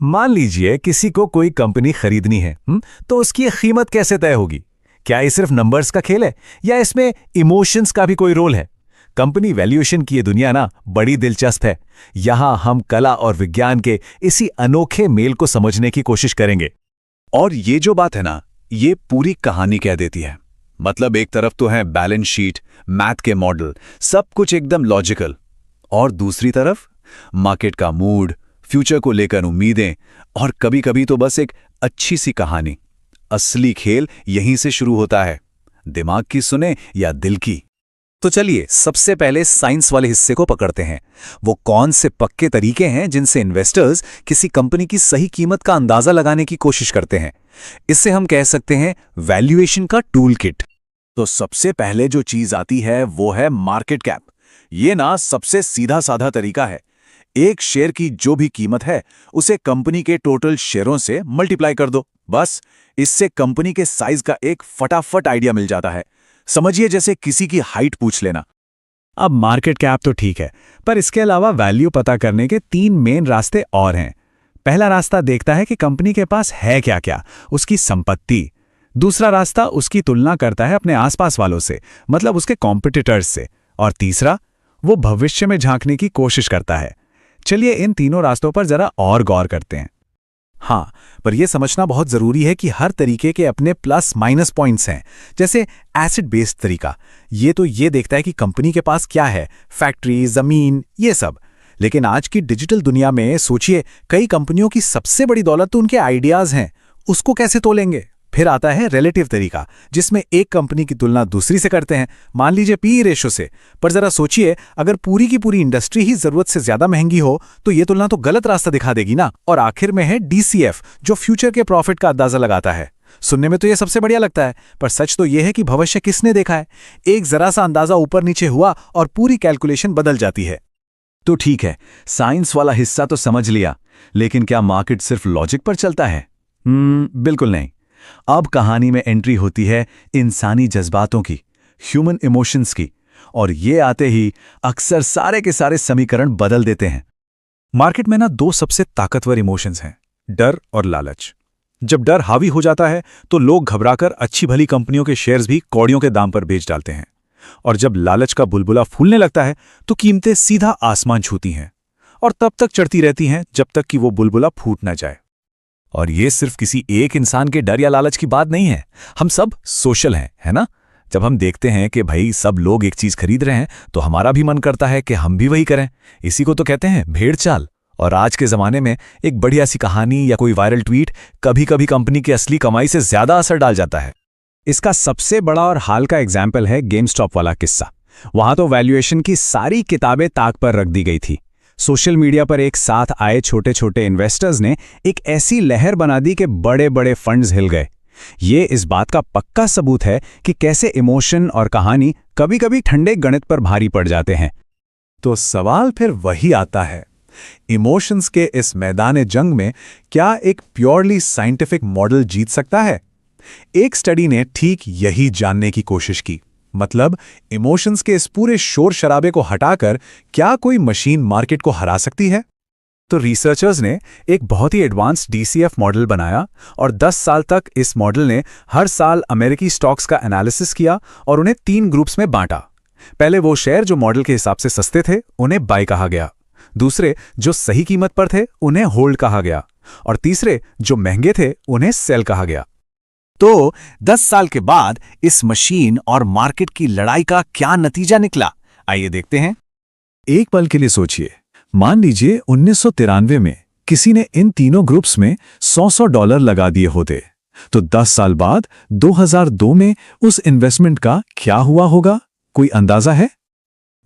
मान लीजिए किसी को कोई कंपनी खरीदनी है, तो उसकी कीमत कैसे तय होगी? क्या ये सिर्फ नंबर्स का खेल है या इसमें इमोशंस का भी कोई रोल है? कंपनी वैल्यूएशन की ये दुनिया ना बड़ी दिलचस्प है। यहां हम कला और विज्ञान के इसी अनोखे मेल को समझने की कोशिश करेंगे। और ये जो बात है ना, ये पूरी कहानी कह देती है। मतलब एक तरफ तो है बैलेंस शीट, मैथ के मॉडल, सब कुछ एकदम लॉजिकल, और दूसरी तरफ मार्केट का मूड, फ्यूचर को लेकर उम्मीदें, और कभी-कभी तो बस एक अच्छी सी कहानी। असली खेल यहीं से शुरू होता है, दिमाग की सुने या दिल की। तो चलिए सबसे पहले साइंस वाले हिस्से को पकड़ते हैं। वो कौन से पक्के तरीके हैं जिनसे इन्वेस्टर्स किसी कंपनी की सही कीमत का अंदाजा लगाने की कोशिश करते हैं। इससे हम कह सकते हैं वैल्यूएशन का टूल किट। तो सबसे पहले जो चीज आती है वो है मार्केट कैप। ये ना सबसे सीधा साधा तरीका है। एक शेयर की जो भी कीमत है उसे कंपनी के टोटल शेयरों से मल्टीप्लाई कर दो। बस इससे कंपनी के साइज का एक फटाफट आइडिया मिल जाता है। समझिए जैसे किसी की हाइट पूछ लेना। अब मार्केट कैप तो ठीक है, पर इसके अलावा वैल्यू पता करने के 3 मेन रास्ते और हैं। पहला रास्ता देखता है कि कंपनी के पास है क्या क्या, उसकी संपत्ति। दूसरा रास्ता उसकी तुलना करता है अपने आसपास वालों से, मतलब उसके कॉम्पिटिटर्स से। और तीसरा, वो भविष्य में झांकने की कोशिश करता है। चलिए इन तीनों रास्तों पर जरा और गौर करते हैं। हाँ, पर यह समझना बहुत जरूरी है कि हर तरीके के अपने प्लस माइनस पॉइंट्स हैं। जैसे एसिड बेस्ड तरीका, ये तो ये देखता है कि कंपनी के पास क्या है, फैक्ट्री, जमीन, ये सब। लेकिन आज की डिजिटल दुनिया में सोचिए, कई कंपनियों की सबसे बड़ी दौलत तो उनके आइडियाज हैं, उसको कैसे तोलेंगे? फिर आता है रिलेटिव तरीका, जिसमें एक कंपनी की तुलना दूसरी से करते हैं, मान लीजिए पी रेशो से। पर जरा सोचिए, अगर पूरी की पूरी इंडस्ट्री ही जरूरत से ज्यादा महंगी हो तो ये तुलना तो गलत रास्ता दिखा देगी ना। और आखिर में है डीसीएफ, जो फ्यूचर के प्रॉफिट का अंदाजा लगाता है। सुनने में तो ये सबसे बढ़िया लगता है, पर सच तो ये है कि भविष्य किसने देखा है? एक जरा सा अंदाजा ऊपर नीचे हुआ और पूरी कैलकुलेशन बदल जाती है। तो ठीक है, साइंस वाला हिस्सा तो समझ लिया, लेकिन क्या मार्केट सिर्फ लॉजिक पर चलता है? बिल्कुल नहीं। अब कहानी में एंट्री होती है इंसानी जज्बातों की, ह्यूमन इमोशंस की, और ये आते ही अक्सर सारे के सारे समीकरण बदल देते हैं। मार्केट में ना 2 सबसे ताकतवर इमोशंस हैं, डर और लालच। जब डर हावी हो जाता है तो लोग घबराकर अच्छी भली कंपनियों के शेयर्स भी कौड़ियों के दाम पर बेच डालते हैं। और जब लालच का बुलबुला फूलने लगता है तो कीमतें सीधा आसमान छूती हैं, और तब तक चढ़ती रहती हैं जब तक कि वो बुलबुला फूट ना जाए। और ये सिर्फ किसी एक इंसान के डर या लालच की बात नहीं है, हम सब सोशल हैं, है ना? जब हम देखते हैं कि भाई सब लोग एक चीज खरीद रहे हैं तो हमारा भी मन करता है कि हम भी वही करें। इसी को तो कहते हैं भेड़ चाल। और आज के जमाने में एक बढ़िया सी कहानी या कोई वायरल ट्वीट कभी-कभी कंपनी की असली कमाई से ज्यादा असर डाल जाता है। इसका सबसे बड़ा और हाल का एग्जाम्पल है गेमस्टॉप वाला किस्सा। वहां तो वैल्यूएशन की सारी किताबें ताक पर रख दी गई थी। सोशल मीडिया पर एक साथ आए छोटे छोटे इन्वेस्टर्स ने एक ऐसी लहर बना दी कि बड़े बड़े फंड्स हिल गए। ये इस बात का पक्का सबूत है कि कैसे इमोशन और कहानी कभी-कभी ठंडे गणित पर भारी पड़ जाते हैं। तो सवाल फिर वही आता है, इमोशंस के इस मैदान जंग में क्या एक प्योरली साइंटिफिक मॉडल जीत सकता है? एक स्टडी ने ठीक यही जानने की कोशिश की। मतलब इमोशंस के इस पूरे शोर शराबे को हटाकर क्या कोई मशीन मार्केट को हरा सकती है? तो रिसर्चर्स ने एक बहुत ही एडवांस्ड डीसीएफ मॉडल बनाया, और 10 साल तक इस मॉडल ने हर साल अमेरिकी स्टॉक्स का एनालिसिस किया और उन्हें 3 ग्रुप्स में बांटा। पहले वो शेयर जो मॉडल के हिसाब से सस्ते थे उन्हें बाय कहा गया, दूसरे जो सही कीमत पर थे उन्हें होल्ड कहा गया, और तीसरे जो महंगे थे उन्हें सेल कहा गया। तो 10 साल के बाद इस मशीन और मार्केट की लड़ाई का क्या नतीजा निकला, आइए देखते हैं। एक पल के लिए सोचिए, मान लीजिए 1993 में किसी ने इन तीनों ग्रुप्स में $100 लगा दिए होते, तो 10 साल बाद 2002 में उस इन्वेस्टमेंट का क्या हुआ होगा? कोई अंदाजा है?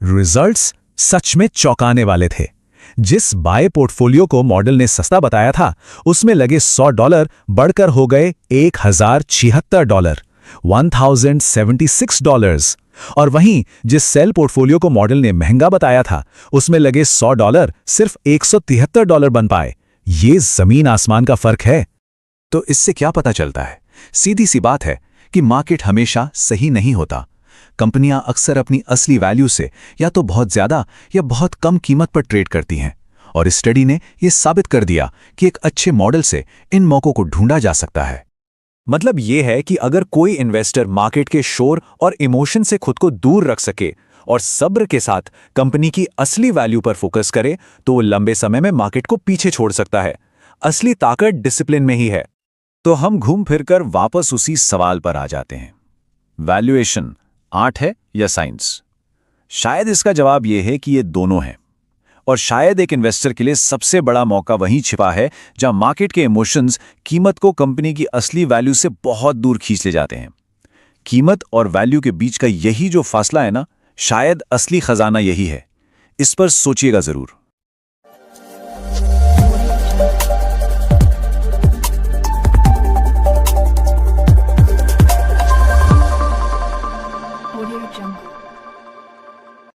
रिजल्ट्स सच में चौंकाने वाले थे। जिस बाय पोर्टफोलियो को मॉडल ने सस्ता बताया था, उसमें लगे $100 बढ़कर हो गए $1076, $1076। और वहीं जिस सेल पोर्टफोलियो को मॉडल ने महंगा बताया था, उसमें लगे $100 सिर्फ $173 बन पाए। ये जमीन आसमान का फर्क है। तो इससे क्या पता चलता है? सीधी सी बात है कि मार्केट हमेशा सही नहीं होता। कंपनियां अक्सर अपनी असली वैल्यू से या तो बहुत ज्यादा या बहुत कम कीमत पर ट्रेड करती हैं, और इस स्टडी ने यह साबित कर दिया कि एक अच्छे मॉडल से इन मौकों को ढूंढा जा सकता है। मतलब यह है कि अगर कोई इन्वेस्टर मार्केट के शोर और इमोशन से खुद को दूर रख सके और सब्र के साथ कंपनी की असली वैल्यू पर फोकस करे तो वो लंबे समय में मार्केट को पीछे छोड़ सकता है। असली ताकत डिसिप्लिन में ही है। तो हम घूम फिरकर वापस उसी सवाल पर आ जाते हैं, वैल्यूएशन आर्ट है या साइंस? शायद इसका जवाब यह है कि ये दोनों हैं। और शायद एक इन्वेस्टर के लिए सबसे बड़ा मौका वहीं छिपा है जहां मार्केट के इमोशंस कीमत को कंपनी की असली वैल्यू से बहुत दूर खींच ले जाते हैं। कीमत और वैल्यू के बीच का यही जो फासला है ना, शायद असली खजाना यही है। इस पर सोचिएगा जरूर।